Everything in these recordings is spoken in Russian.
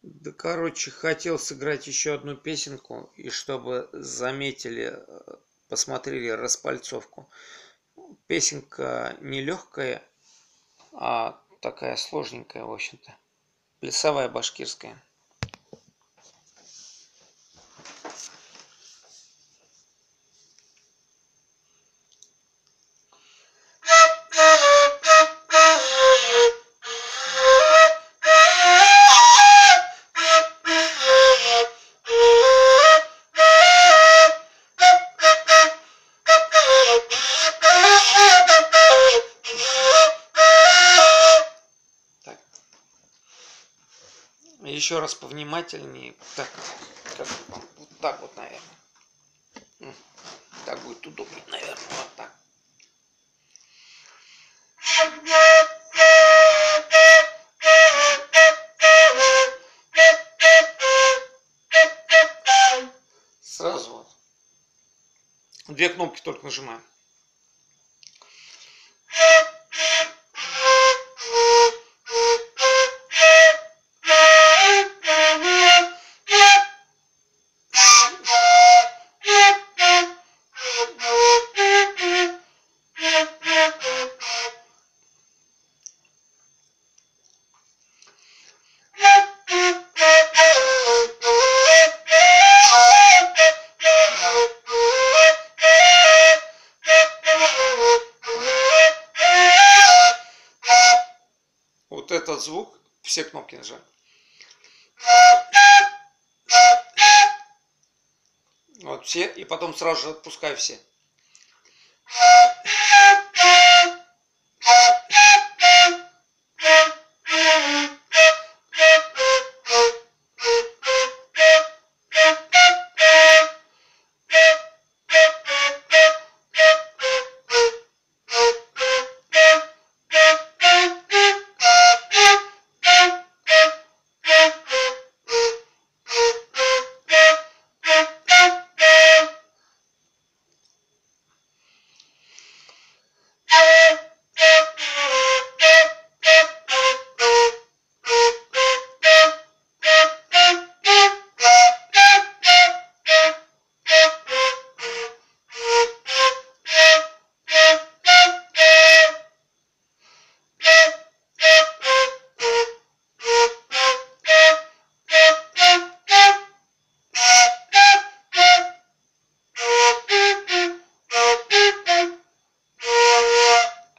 Да, короче, хотел сыграть еще одну песенку, и чтобы заметили, посмотрели распальцовку. Песенка не легкая, а такая сложненькая, в общем-то. Плясовая башкирская. Так. Еще раз повнимательнее. Так, как, вот так вот, наверное. Так будет удобнее, наверное. Вот так. Сразу вот. Две кнопки только нажимаем. Вот этот звук, все кнопки нажимаем. Вот все, и потом сразу же отпускаю все.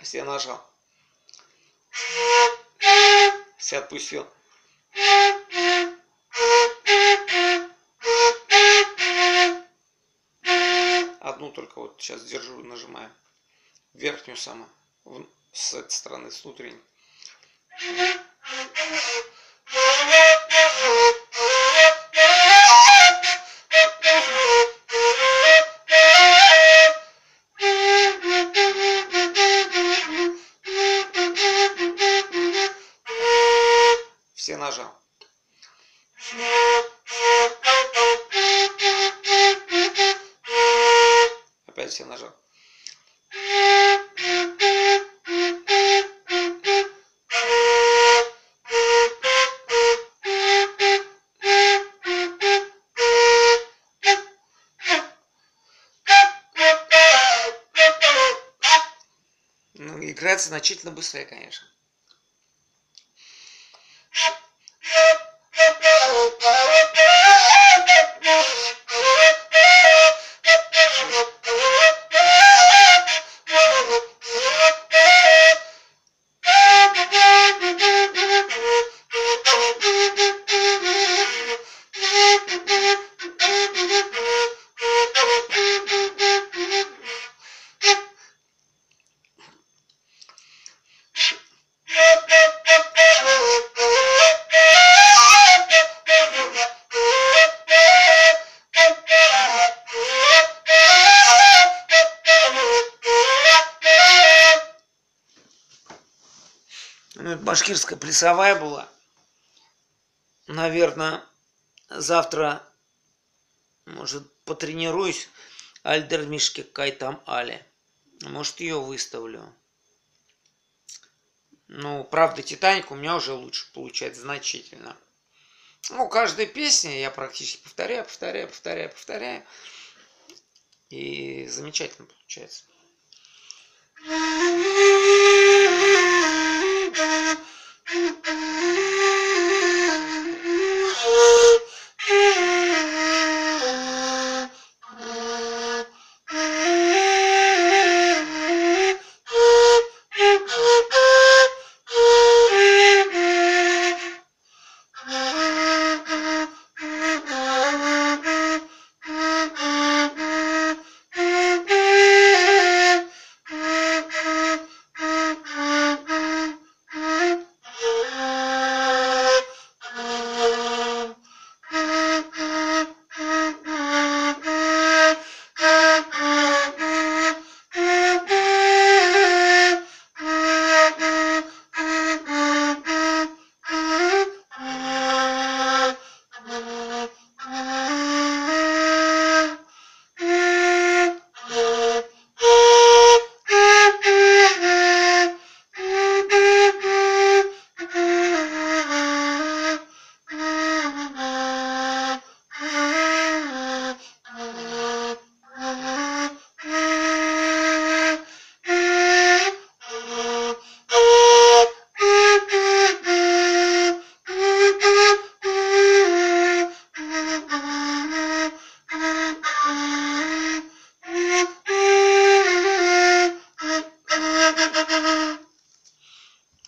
Все нажал. Все отпустил. Одну только вот сейчас держу, нажимаю. Верхнюю самую. С этой стороны, с внутренней. Все нажал. Опять все нажал. Ну, играется значительно быстрее, конечно. Ну, это башкирская плясовая была. Наверное, завтра, может, потренируюсь. Альдермишке Кайтам Але. Может, ее выставлю. Ну, правда, Титаник у меня уже лучше получается значительно. Ну, каждой песни я практически повторяю. И замечательно получается.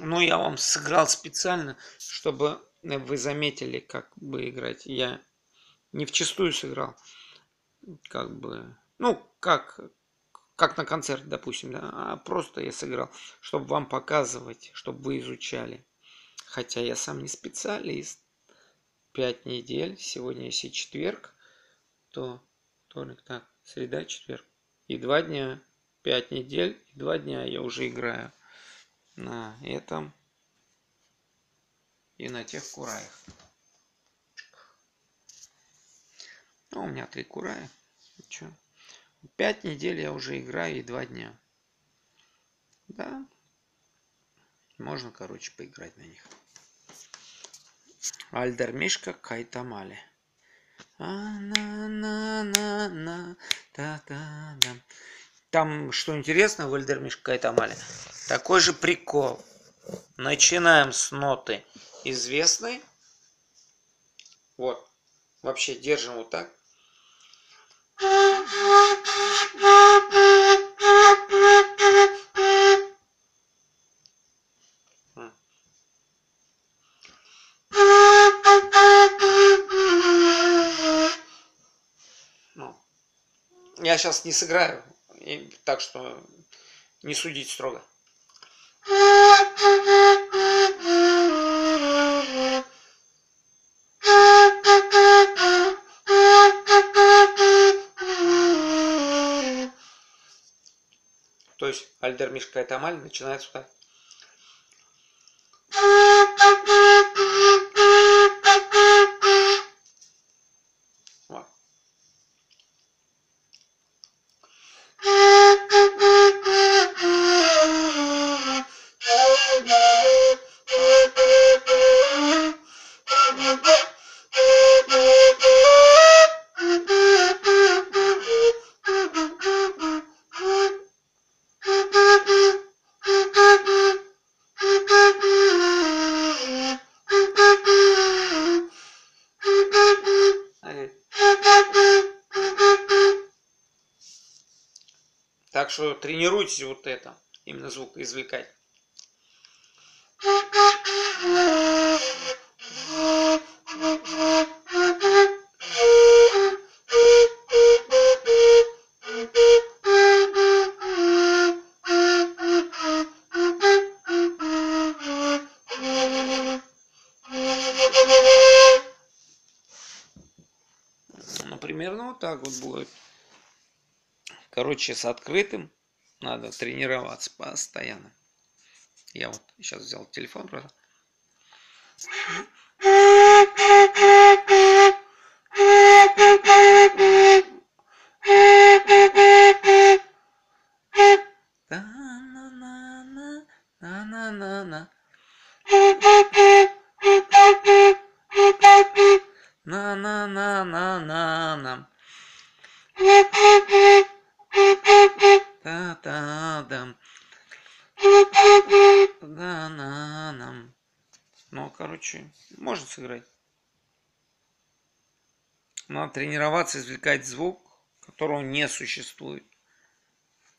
Ну, я вам сыграл специально, чтобы вы заметили, как бы играть. Я не вчистую сыграл, как бы, ну, как на концерт, допустим, да, а просто я сыграл, чтобы вам показывать, чтобы вы изучали. Хотя я сам не специалист. 5 недель, сегодня если четверг, то вторник, так, среда, четверг. И 2 дня, 5 недель, и 2 дня я уже играю на этом и на тех кураях. Ну, у меня 3 курая. Ничего. 5 недель я уже играю и 2 дня. Да. Можно, короче, поиграть на них. Альдер Мишка Кайтамали. Там, что интересно, в Альдер Мишка Кайтамали, такой же прикол. Начинаем с ноты известной. Вот. Вообще держим вот так. Ну, я сейчас не сыграю, так что не судить строго. То есть Альдер Мишка Кайтамали начинается так. Вот. Так что тренируйтесь вот это, именно звукоизвлекать. Ну, примерно вот так вот будет. Короче, с открытым надо тренироваться постоянно. Я вот сейчас взял телефон просто. На-на-на-на-на-на. Та-та-дам. Да-на-нам. Ну, короче, можно сыграть. Надо тренироваться извлекать звук, которого не существует.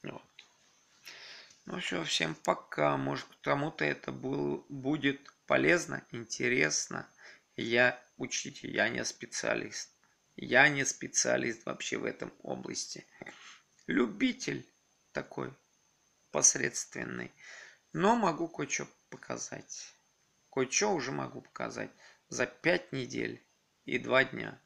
Вот. Ну все, всем пока. Может, кому-то это будет полезно, интересно. Учтите, я не специалист. Я не специалист вообще в этом области. Любитель такой посредственный. Но могу кое-что показать. Кое-что уже могу показать за 5 недель и 2 дня.